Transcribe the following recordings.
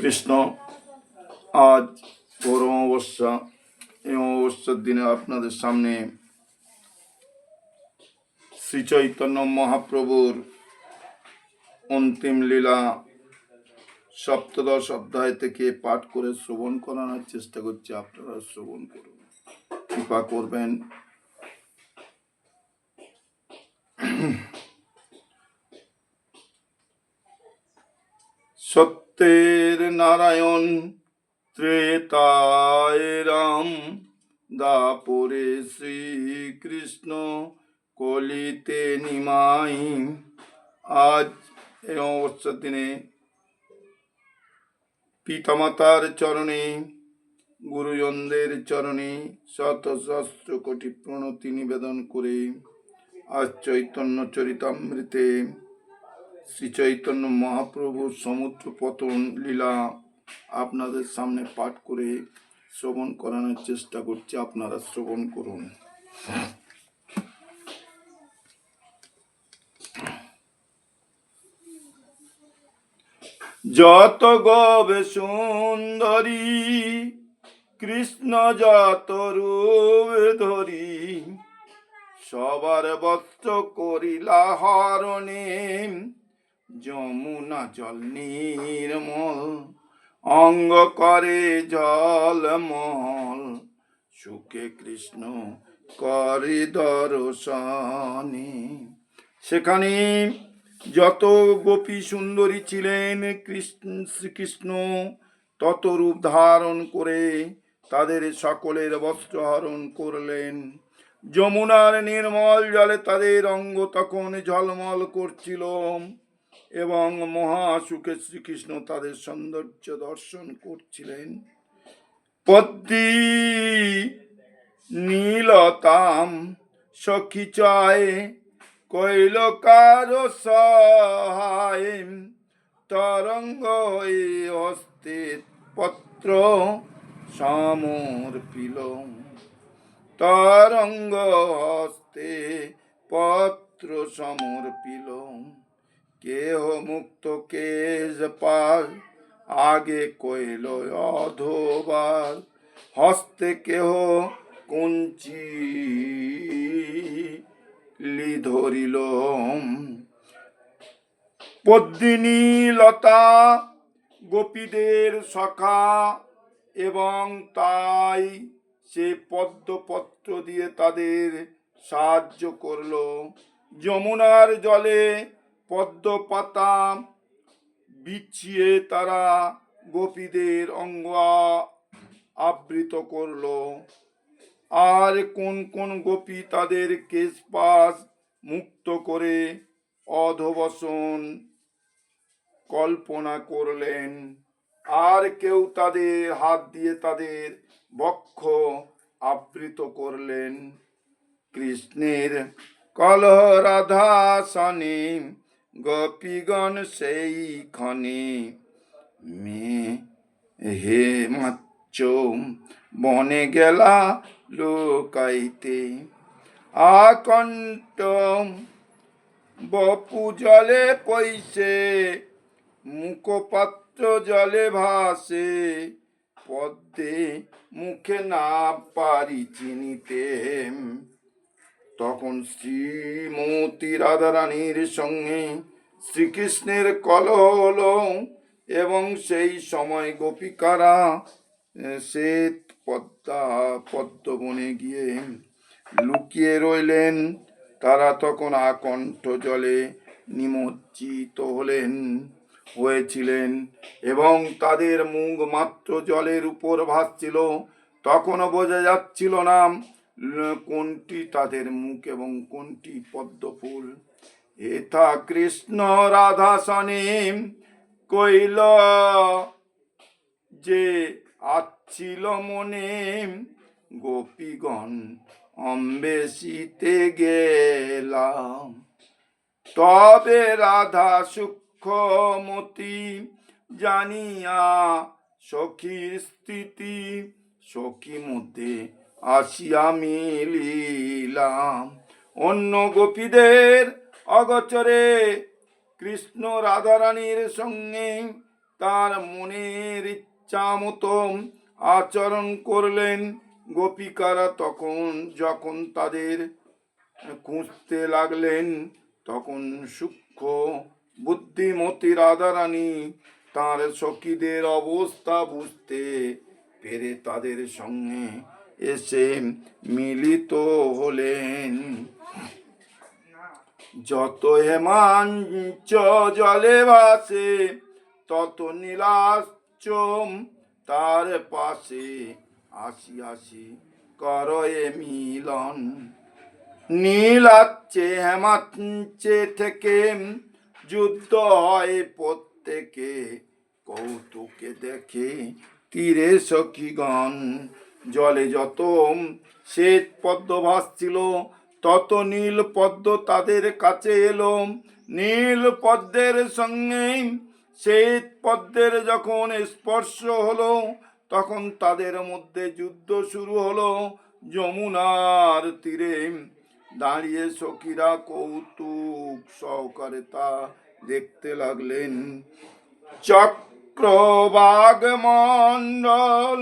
কৃষ্ণ। আজ গরম অমাবস্যা। এই অমাবস্যার দিনে আপনাদের সামনে শ্রী চৈতন্য মহাপ্রভুর অন্তিম লীলা সপ্তদশ অধ্যায় থেকে পাঠ করে শ্রবণ করানোর চেষ্টা করছি। আপনারা শ্রবণ করুন, কৃপা করবেন। সত্যের নারায়ণ, ত্রেতায় রাম, দাপরে শ্রীকৃষ্ণ, কলিতে নিমাই। আজ এই অমাবস্যার দিনে পিতামাতার চরণে, গুরুজনদের চরণে শত সহস্র কোটি প্রণতি নিবেদন করে আজ চৈতন্য চরিতামৃতে শ্রী চৈতন্য মহাপ্রভুর সমুদ্র পতন লীলা আপনাদের সামনে পাঠ করে শ্রবণ করানোর চেষ্টা করছি। আপনারা শ্রবণ করুন। যত গবে সুন্দরী, কৃষ্ণ যত রূপ ধরি, সবার বস্ত্র করিলা হরণে, যমুনা জল নির্মল, অঙ্গ করে জলমল, সুখে কৃষ্ণ করে দর্শনে। সেখানে যত গোপী সুন্দরী ছিলেন, শ্রীকৃষ্ণ তত রূপ ধারণ করে তাদের সকলের বস্ত্র হরণ করলেন। যমুনার নির্মল জলে তাদের অঙ্গ তখন ঝলমল করছিল এবং মহাসুখে শ্রীকৃষ্ণ তাদের সৌন্দর্য দর্শন করছিলেন। পদ্মী নীলতাম সখী চায়, কইল কারো সহায়, তরঙ্গ হস্তে পত্র সমর্পিল, তরঙ্গ হস্তে পত্র সমর্পিল। কেহ মুক্ত কেশ পাল, আগে কইল অধোবার, হস্তে কেহ কুঞ্চি ধরিল। পদ্মিনী লতা গোপীদের সখা এবং তাই সে পদ্মপত্র দিয়ে তাদের সাহায্য করল। যমুনার জলে পদ্ম পাতা বিছিয়ে তারা গোপীদের অঙ্গ আবৃত করল। আর কোন কোন গোপী তাদের কেশপাশ মুক্ত করে অধবসন কল্পনা করলেন, আর কেউ তাদের হাত দিয়ে তাদের বক্ষ আবৃত করলেন। কৃষ্ণের কলহ রাধাসনে, গোপীগণ সেই ক্ষণে, হে মাচ্চ বনে গেলা লোকাইতে, আকণ্ঠ বপু জলে পৈশে, মুখপাত্র জলে ভাসে, পদ্মে মুখে না পারি চিনিতে। তখন শ্রীমতী রাধারানীর সঙ্গে শ্রীকৃষ্ণের কলহ হলো এবং সেই সময় গোপিকারা শ্বেত পদ্মবনে গিয়ে লুকিয়ে রইলেন। তারা তখন আকণ্ঠ জলে নিমজ্জিত হয়েছিলেন এবং তাদের মুখ মাত্র জলের উপর ভাসছিল। তখনও বোঝা যাচ্ছিল না কোনটি তাদের মুখ এবং কোনটি পদ্মফুল। এথা কৃষ্ণ রাধা সনে কইল যে আচ্ছিল মনে, গোপীগণ অম্বেশিতে গেলাম। তবে রাধা সূক্ষ্মমতি জানিয়া সখীর স্থিতি, সখী মধ্যে আসিয়া মিলিলাম। অন্য গোপীদের অগোচরে কৃষ্ণ রাধারানীর সঙ্গে তার মনের ইচ্ছা মতো আচরণ করলেন। গোপিকারা যখন তাদের খুঁজতে লাগলেন, তখন সূক্ষ্ম বুদ্ধিমতী রাধারানী তার সখীদের অবস্থা বুঝতে পেরে তাদের সঙ্গে এসে মিলিত হলেন। যত হেমাঞ্চ জলে ভাসে, তত নীলাশ্চ তার পাশে আসি আসি করয়ে মিলন। নীলাচ্ছে হেমাচ্ছে থেকে যুদ্ধ হয় প্রত্যেকে, কৌতুকে দেখে তীরে সখীগণ। জলে যত শ্বেত পদ্ম ভাসছিল, তত নীল পদ্ম তাদের কাছে এলো। নীল পদ্মের সঙ্গে শ্বেত পদ্মের যখন স্পর্শ হলো, তখন তাদের মধ্যে যুদ্ধ শুরু হলো। যমুনার তীরে দাঁড়িয়ে সখীরা কৌতুক সহকারে তা দেখতে লাগলেন। চক্রবাগ মণ্ডল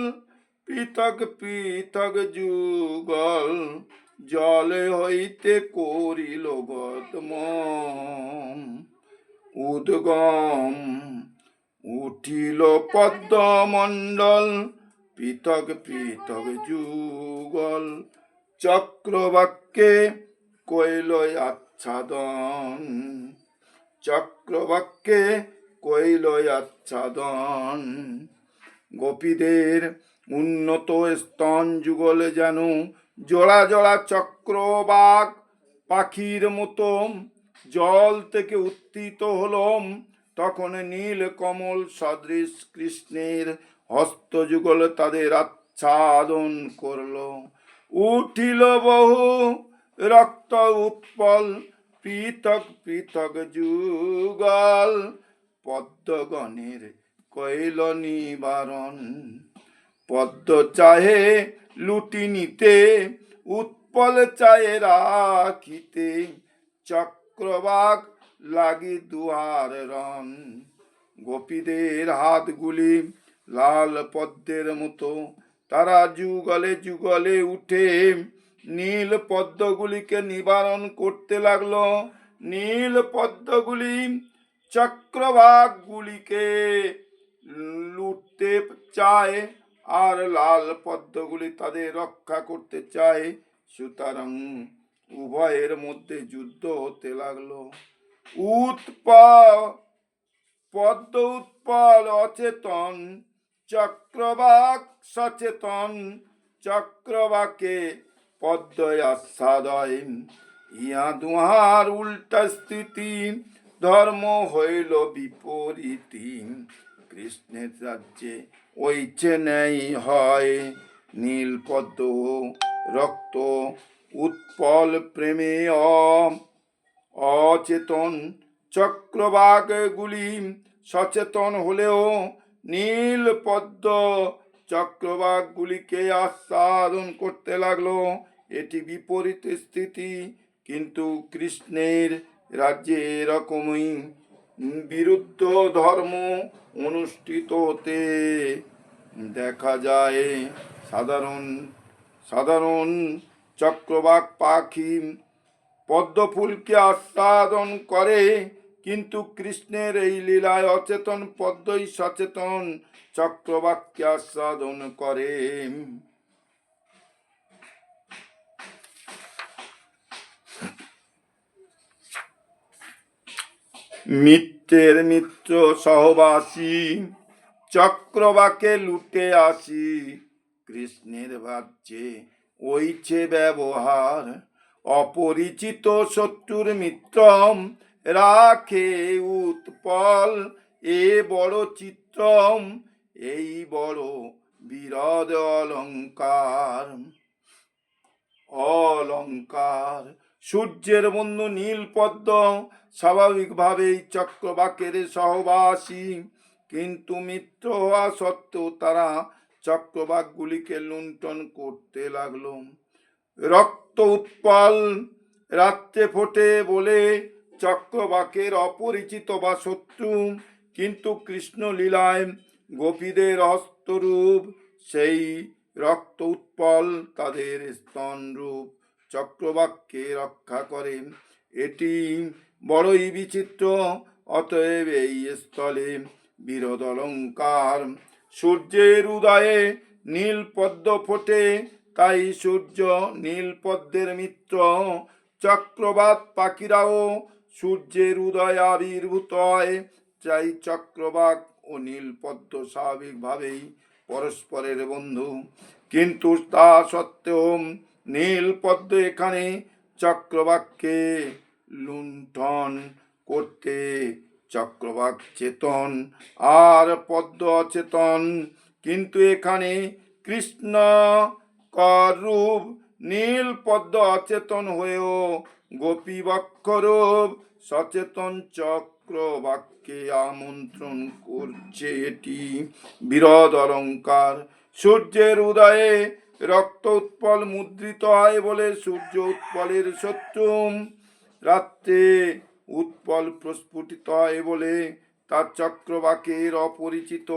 পৃথক পৃথক যুগল, জলে হইতে করিল গদম উদ্গম। উঠিল পদ্মমণ্ডল পৃথক পৃথক যুগল, চক্রবাক্যে কইল আচ্ছাদন। চক্রবাক্যে কইল আচ্ছাদন। গোপীদের উন্নত স্তন যুগলে যেন জোড়া জোড়া চক্রবাক পাখির মতো জল থেকে উত্থিত হলম। তখন নীল কমল সদৃশ কৃষ্ণের হস্তযুগল তাদের আচ্ছাদন করল। উঠিল বহু রক্ত উৎপল পৃথক পৃথক যুগল, পদ্মগণের কইল নিবারণ। পদ্ম চাহে লুটি নিতে, উৎপল চাহে রাখিতে, চক্রবাক লাগি দুয়ার রণ। গোপীদের হাতগুলি লাল পদ্মের মতো, তারা যুগলে যুগলে উঠে নীল পদ্মগুলিকে নিবারণ করতে লাগলো। নীল পদ্মগুলি চক্রবাকগুলিকে লুটতে চায়, আর লাল পদ্মগুলি তাদের রক্ষা করতে চায়। সুতরাং উভয়ের মধ্যে যুদ্ধ হতে লাগলো। পদ্ম উৎপল অচেতন, চক্রবাক সচেতন। চক্রবাকে পদ্ম আস্বাদয়, ইহা দুহার উল্টা স্থিতি, ধর্ম হইল বিপরীতি। কৃষ্ণের রাজ্যে ওইছে নেই হয়, নীল পদ্ম রক্ত উৎপল প্রেমে অচেতন। চক্রবাকগুলি সচেতন হলেও নীল পদ্ম চক্রবাকগুলিকে আস্বাদন করতে লাগলো। এটি বিপরীত স্থিতি, কিন্তু কৃষ্ণের রাজ্যে এরকমই বিরুদ্ধ ধর্ম অনুষ্ঠিত হতে দেখা যায়। সাধারণ চক্রবাক পাখি পদ্মফুলকে আস্বাদন করে, কিন্তু কৃষ্ণের এই লীলায় অচেতন পদ্মই সচেতন চক্রবাককে আস্বাদন করে। মিত্রের মিত্র সহবাসী, চক্রবাকে লুটে আসি, কৃষ্ণের রাজ্যে ওইছে ব্যবহার। অপরিচিত শত্রুর মিত্র রাখে উৎপল, এ বড় চিত্রম, এই বড় বিরদ অলঙ্কার। অলঙ্কার সূর্যের বন্ধু নীল পদ্ম স্বাভাবিকভাবেই চক্রবাকের সহবাসী, কিন্তু মিত্র হওয়া সত্ত্বেও তারা চক্রবাকগুলিকে লুণ্ঠন করতে লাগলো। রক্ত উৎপল রাত্রে ফোটে বলে চক্রবাকের অপরিচিত বা শত্রু কিন্তু কৃষ্ণ লীলায় গোপীদের হস্তরূপ সেই রক্ত উৎপল তাদের স্তনরূপ চক্রবাক্যে রক্ষা করে। এটি বড়ই বিচিত্র। অতএব এই স্থলে বিরোধ অলঙ্কার। সূর্যের উদয়ে নীল পদ্ম ফোটে, তাই সূর্য নীল পদ্মের মিত্র। চক্রবাত পাখিরাও সূর্যের উদয়ে আবির্ভূত হয়, তাই চক্রবাক ও নীলপদ্ম স্বাভাবিকভাবেই পরস্পরের বন্ধু। কিন্তু তা সত্ত্বেও নীলপদ্ম এখানে চক্রবাককে লুণ্ঠন করতে চক্রবাক চেতন আর পদ্ম অচেতন। কিন্তু এখানে কৃষ্ণ রূপ নীল পদ্ম অচেতন হয়েও গোপী বক্ষরূপ সচেতন চক্রবাককে আমন্ত্রণ করছে। এটি বিরোধ অলঙ্কার। সূর্যের উদয়ে রক্ত উৎপল মুদ্রিত হয় বলে সূর্য উৎপলের শত্রু। রাত্রে উৎপল প্রস্ফুটিত হয় বলে তার চক্রবাকের অপরিচিত।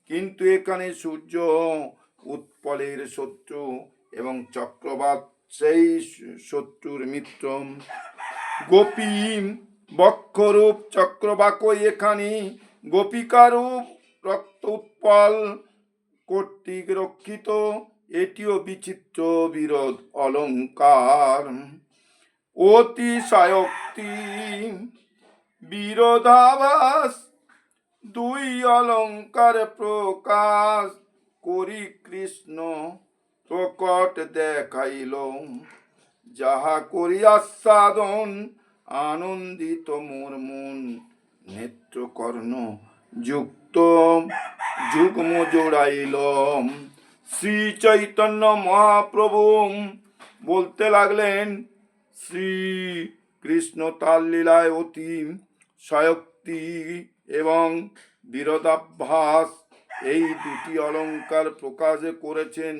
কিন্তু এখানে সূর্য উৎপলের শত্রু এবং চক্রবাক সেই শত্রুর মিত্র। গোপী বক্ষরূপ চক্রবাকই এখানে গোপিকারূপ রক্ত উৎপল কর্তৃক রক্ষিত। এটিও বিচিত্র বিরোধ অলঙ্কার। অতিশয়োক্তি বিরোধাভাস দুই অলঙ্কার প্রকাশ করি কৃষ্ণ প্রকট দেখাইল। যাহা করি আস্বাদন আনন্দিত মোর মন, নেত্রকর্ণ যুক্ত যুগ্ম জোড়াইল। শ্রী চৈতন্য মহাপ্রভু বলতে লাগলেন, শ্রী কৃষ্ণ তার লীলায় অতি শয়োক্তি এবং বিরোধাভাস এই দুটি অলঙ্কার প্রকাশ করেছেন।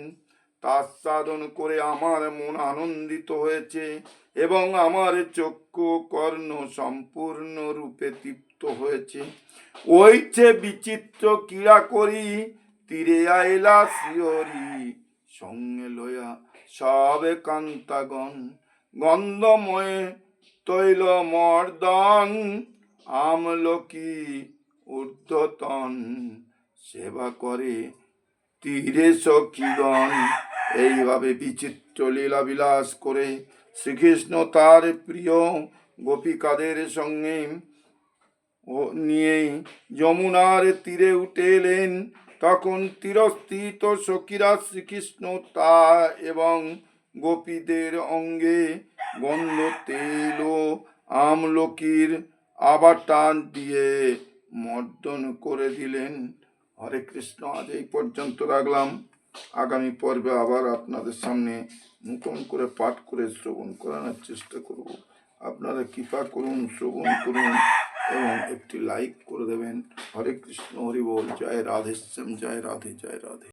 তার সাধন করে আমার মন আনন্দিত হয়েছে এবং আমার চক্ষু কর্ণ সম্পূর্ণ রূপে তৃপ্ত হয়েছে। ওইছে বিচিত্র ক্রীড়া করি তীরে আইলা শ্রীহরি, সঙ্গে লয়া সবে কান্তাগণ গন্ধময় তৈল মর্দন, আমলকি ঊর্ধ্বতন সেবা করে তীরে সখীগণ। এইভাবে বিচিত্র লীলা বিলাস করে শ্রীকৃষ্ণ তার প্রিয় গোপিকাদের সঙ্গে নিয়ে যমুনার তীরে উঠে এলেন। তখন তীরস্থিত সখীরা শ্রীকৃষ্ণ তা এবং গোপীদের অঙ্গে গন্ধ তেল ও আমলকির আবাটান দিয়ে মর্দন করে দিলেন। হরে কৃষ্ণ। আজ এই পর্যন্ত রাখলাম। আগামী পর্বে আবার আপনাদের সামনে নতুন করে পাঠ করে শ্রবণ করানোর চেষ্টা করব। আপনারা কৃপা করুন, শ্রবণ করুন এবং একটি লাইক করে দেবেন। হরে কৃষ্ণ, হরি বল। জয় রাধেশ্যাম, জয় রাধে, জয় রাধে।